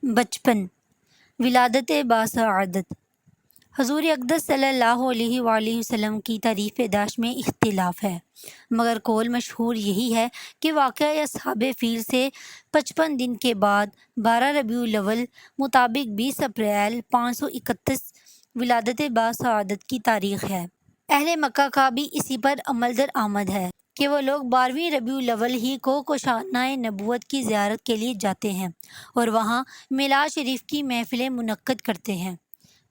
بچپن، ولادت باسعادت۔ حضور اقدس صلی اللہ علیہ وآلہ وسلم کی تاریخ پیدائش میں اختلاف ہے، مگر قول مشہور یہی ہے کہ واقعہ اصحاب فیل سے 55 دن کے بعد 12 ربیع الاول مطابق 20 اپریل 531 ولادت باسعادت کی تاریخ ہے۔ اہل مکہ کا بھی اسی پر عمل درآمد ہے کہ وہ لوگ 12ویں ربیع الاول ہی کو کوشانہ نبوت کی زیارت کے لیے جاتے ہیں اور وہاں میلاد شریف کی محفلیں منعقد کرتے ہیں۔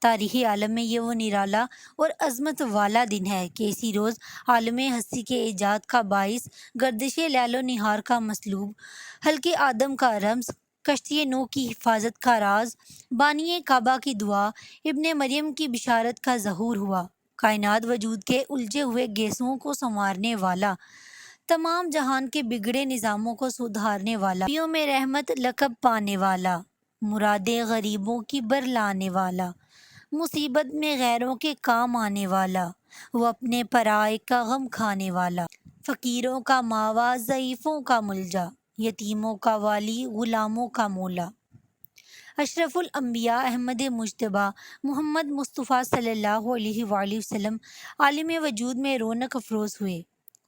تاریخی عالم میں یہ وہ نرالا اور عظمت والا دن ہے کہ اسی روز عالم ہستی کے ایجاد کا باعث، گردش لیل و نہار کا مطلوب، خلق آدم کا رمز، کشتی نوح کی حفاظت کا راز، بانی کعبہ کی دعا، ابن مریم کی بشارت کا ظہور ہوا، کائنات وجود کے الجھے ہوئے گیسوؤں کو سنوارنے والا، تمام جہان کے بگڑے نظاموں کو سدھارنے والا، نبیوں میں رحمت لقب پانے والا، مرادیں غریبوں کی برلانے والا، مصیبت میں غیروں کے کام آنے والا، وہ اپنے پرائے کا غم کھانے والا، فقیروں کا ماوا، ضعیفوں کا ملجا، یتیموں کا والی، غلاموں کا مولا، اشرف الانبیاء احمد مجتبیٰ محمد مصطفیٰ صلی اللہ علیہ وآلہ وسلم عالم وجود میں رونق افروز ہوئے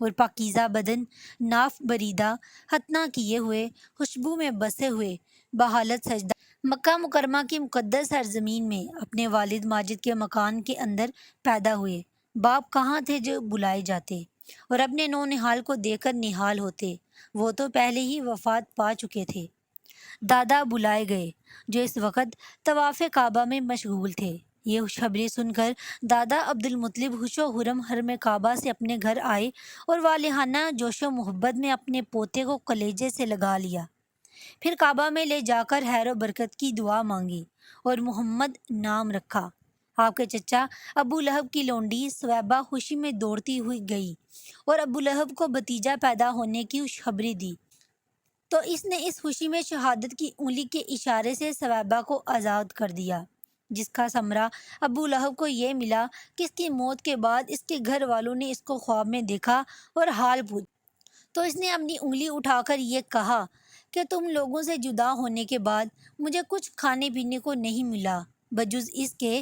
اور پاکیزہ بدن، ناف بریدہ، ختنہ کیے ہوئے، خوشبو میں بسے ہوئے، بحالت سجدہ مکہ مکرمہ کی مقدس سرزمین میں اپنے والد ماجد کے مکان کے اندر پیدا ہوئے۔ باپ کہاں تھے جو بلائے جاتے اور اپنے نو نہال کو دیکھ کر نہال ہوتے؟ وہ تو پہلے ہی وفات پا چکے تھے۔ دادا بلائے گئے جو اس وقت طواف کعبہ میں مشغول تھے۔ یہ خوشخبری سن کر دادا عبدالمطلب خوش و خرم حرم کعبہ سے اپنے گھر آئے اور والہانہ جوش و محبت میں اپنے پوتے کو کلیجے سے لگا لیا۔ پھر کعبہ میں لے جا کر خیر و برکت کی دعا مانگی اور محمد نام رکھا۔ آپ کے چچا ابو لہب کی لونڈی ثویبہ خوشی میں دوڑتی ہوئی گئی اور ابو لہب کو بھتیجا پیدا ہونے کی خوشخبری دی تو اس نے اس خوشی میں شہادت کی انگلی کے اشارے سے ثویبہ کو آزاد کر دیا، جس کا ثمرہ ابو لہب کو یہ ملا کہ اس کی موت کے بعد اس کے گھر والوں نے اس کو خواب میں دیکھا اور حال پوچھا تو اس نے اپنی انگلی اٹھا کر یہ کہا کہ تم لوگوں سے جدا ہونے کے بعد مجھے کچھ کھانے پینے کو نہیں ملا بجز اس کے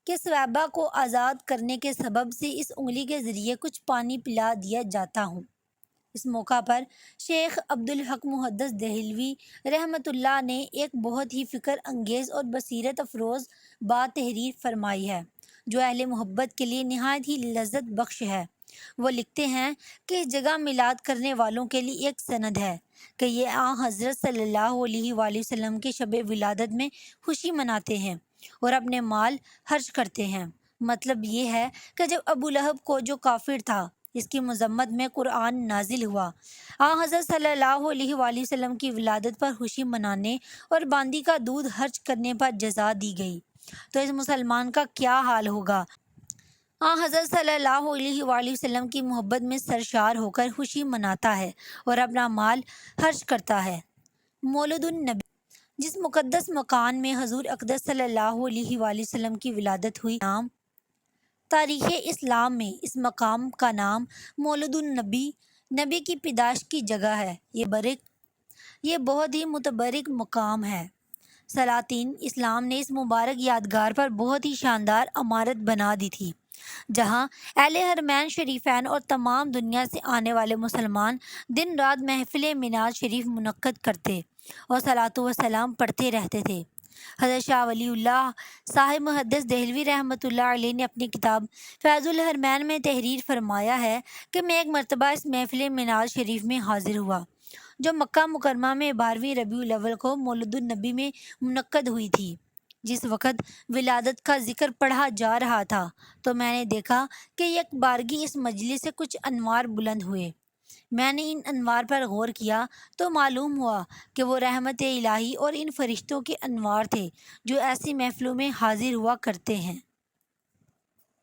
کہ ثویبہ کو آزاد کرنے کے سبب سے اس انگلی کے ذریعے کچھ پانی پلا دیا جاتا ہوں۔ اس موقع پر شیخ عبدالحق محدث دہلوی رحمۃ اللہ نے ایک بہت ہی فکر انگیز اور بصیرت افروز بات تحریر فرمائی ہے جو اہل محبت کے لیے نہایت ہی لذت بخش ہے۔ وہ لکھتے ہیں کہ اس جگہ میلاد کرنے والوں کے لیے ایک سند ہے کہ یہ آن حضرت صلی اللہ علیہ وآلہ وسلم کے شب ولادت میں خوشی مناتے ہیں اور اپنے مال خرچ کرتے ہیں۔ مطلب یہ ہے کہ جب ابو لہب کو جو کافر تھا اس کی مذمت میں قرآن نازل ہوا، آن حضرت صلی اللہ علیہ وآلہ وسلم کی ولادت پر خوشی منانے اور باندی کا دودھ خرچ کرنے پر جزا دی گئی، تو اس مسلمان کا کیا حال ہوگا؟ آن حضرت صلی اللہ علیہ وآلہ وسلم کی محبت میں سرشار ہو کر خوشی مناتا ہے اور اپنا مال خرچ کرتا ہے۔ مولد النبی، جس مقدس مکان میں حضور اقدس صلی اللہ علیہ وآلہ وسلم کی ولادت ہوئی، نام تاریخ اسلام میں اس مقام کا نام مولد النبی، نبی کی پیدائش کی جگہ ہے۔ یہ بہت ہی متبرک مقام ہے۔ سلاطین اسلام نے اس مبارک یادگار پر بہت ہی شاندار عمارت بنا دی تھی جہاں اہل حرمین شریفین اور تمام دنیا سے آنے والے مسلمان دن رات محفل میلاد شریف منعقد کرتے اور صلاۃ و سلام پڑھتے رہتے تھے۔ حضرت شاہ ولی اللہ صاحب محدث دہلوی رحمۃ اللہ علیہ نے اپنی کتاب فیض الحرمین میں تحریر فرمایا ہے کہ میں ایک مرتبہ اس محفل میلاد شریف میں حاضر ہوا جو مکہ مکرمہ میں 12ویں ربیع الاول کو مولد النبی میں منعقد ہوئی تھی۔ جس وقت ولادت کا ذکر پڑھا جا رہا تھا تو میں نے دیکھا کہ یک بارگی اس مجلس سے کچھ انوار بلند ہوئے۔ میں نے ان انوار پر غور کیا تو معلوم ہوا کہ وہ رحمت الہی اور ان فرشتوں کے انوار تھے جو ایسی محفلوں میں حاضر ہوا کرتے ہیں۔